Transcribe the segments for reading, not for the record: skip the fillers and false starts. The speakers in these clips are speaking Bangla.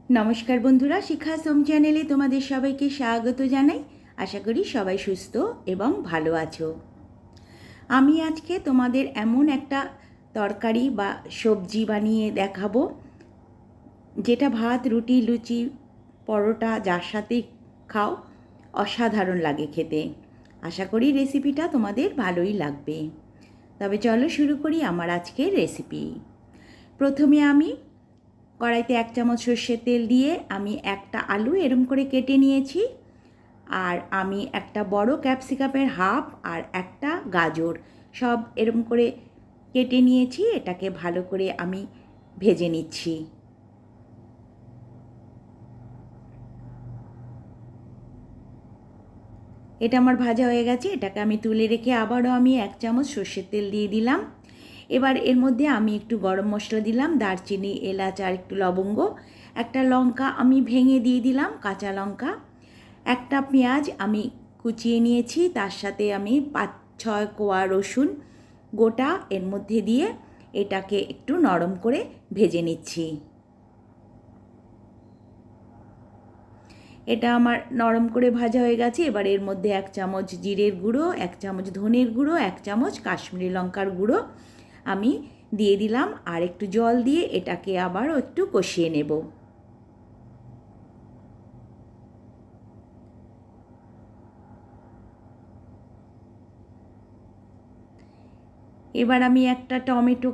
নমস্কার বন্ধুরা, শিখা সোম চ্যানেলে তোমাদের সবাইকে স্বাগত জানাই। আশা করি সবাই সুস্থ এবং ভালো আছো। আমি আজকে তোমাদের এমন একটা তরকারি বা সবজি বানিয়ে দেখাবো যেটা ভাত, রুটি, লুচি, পরোটা যার সাথেই খাও অসাধারণ লাগে খেতে। আশা করি রেসিপিটা তোমাদের ভালোই লাগবে। তবে চলো শুরু করি আমার আজকের রেসিপি। প্রথমে আমি কড়াইতে 1 চামচ সর্ষের তেল দিয়ে আমি একটা আলু এরম করে কেটে নিয়েছি, আর আমি একটা বড় ক্যাপসিকামের হাফ আর একটা গাজর সব এরম করে কেটে নিয়েছি। এটাকে ভালো করে আমি ভেজে নিচ্ছি। এটা আমার ভাজা হয়ে গেছে, এটাকে আমি তুলে রেখে আবারও আমি 1 চামচ সর্ষের তেল দিয়ে দিলাম। এবার এর মধ্যে আমি একটু গরম মশলা দিলাম, দারচিনি, এলাচ আর একটু লবঙ্গ, একটা লঙ্কা আমি ভেঙে দিয়ে দিলাম, কাঁচা লঙ্কা, একটা পেঁয়াজ আমি কুচিয়ে নিয়েছি, তার সাথে আমি 5-6 কোয়া রসুন গোটা এর মধ্যে দিয়ে এটাকে একটু নরম করে ভেজে নিচ্ছি। এটা আমার নরম করে ভাজা হয়ে গেছে। এবার এর মধ্যে 1 চামচ জিরের গুঁড়ো, 1 চামচ ধনের গুঁড়ো, 1 চামচ কাশ্মীরি লঙ্কার গুঁড়ো আমি দিয়ে দিলাম, আর একটু জল দিয়ে এটাকে আবারও একটু কষিয়ে নেব। এবার আমি একটা টমেটো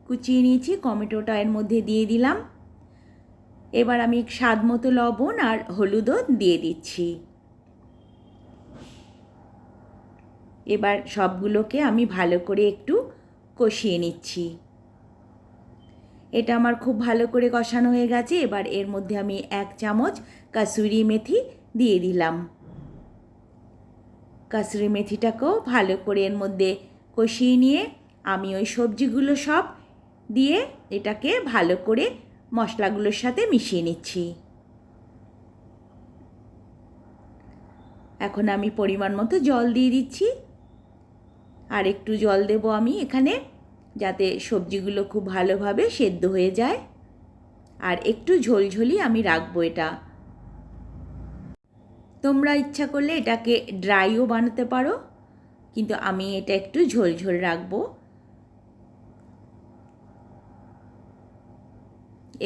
কুচিয়ে নিয়েছি, টমেটোটা এর মধ্যে দিয়ে দিলাম। এবার আমি স্বাদ মতো লবণ আর হলুদও দিয়ে দিচ্ছি। এবার সবগুলোকে আমি ভালো করে একটু কষিয়ে নিচ্ছি। এটা আমার খুব ভালো করে কষানো হয়ে গেছে। এবার এর মধ্যে আমি 1 চামচ কাসুরি মেথি দিয়ে দিলাম। কাসুরি মেথিটাকেও ভালো করে এর মধ্যে কষিয়ে নিয়ে আমি ওই সবজিগুলো সব দিয়ে এটাকে ভালো করে মশলাগুলোর সাথে মিশিয়ে নিচ্ছি। এখন আমি পরিমাণ মতো জল দিয়ে দিচ্ছি, আর একটু জল দেব আমি এখানে, যাতে সবজিগুলো খুব ভালোভাবে সেদ্ধ হয়ে যায়, আর একটু ঝোলঝোলি আমি রাখবো এটা। তোমরা ইচ্ছা করলে এটাকে ড্রাইও বানাতে পারো, কিন্তু আমি এটা একটু ঝোলঝোল রাখবো।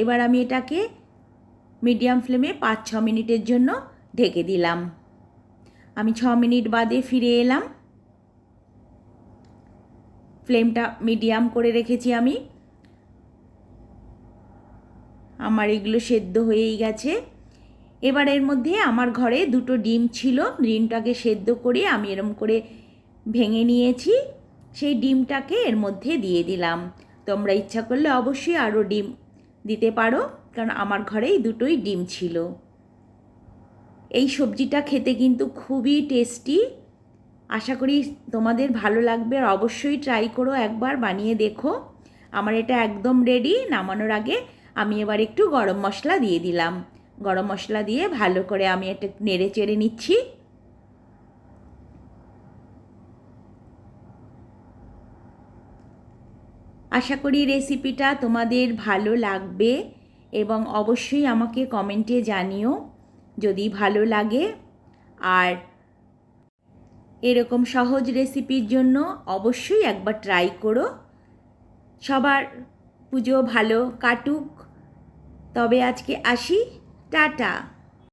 এবার আমি এটাকে মিডিয়াম ফ্লেমে 5-6 মিনিটের জন্য ঢেকে দিলাম। আমি 6 মিনিট বাদে ফিরে এলাম। ফ্লেমটা মিডিয়াম করে রেখেছি আমি। আমার এগুলো সেদ্ধ হয়েই গেছে। এবার এর মধ্যে আমার ঘরে 2টো ডিম ছিল, ডিমটাকে সেদ্ধ করে আমি এরম করে ভেঙে নিয়েছি, সেই ডিমটাকে এর মধ্যে দিয়ে দিলাম। তোমরা ইচ্ছা করলে অবশ্যই আরও ডিম দিতে পারো, কারণ আমার ঘরেই 2টোই ডিম ছিল। এই সবজিটা খেতে কিন্তু খুবই টেস্টি। আশা করি তোমাদের ভালো লাগবে, আর অবশ্যই ট্রাই করো, একবার বানিয়ে দেখো। আমার এটা একদম রেডি। নামানোর আগে আমি এবার একটু গরম মশলা দিয়ে দিলাম। গরম মশলা দিয়ে ভালো করে আমি এটা নেড়ে চেড়ে নিচ্ছি। আশা করি রেসিপিটা তোমাদের ভালো লাগবে, এবং অবশ্যই আমাকে কমেন্টে জানিও যদি ভালো লাগে। আর এরকম সহজ রেসিপির জন্য অবশ্যই একবার ট্রাই করো। সবার পুজো ভালো কাটুক। তবে আজকে আসি, টাটা।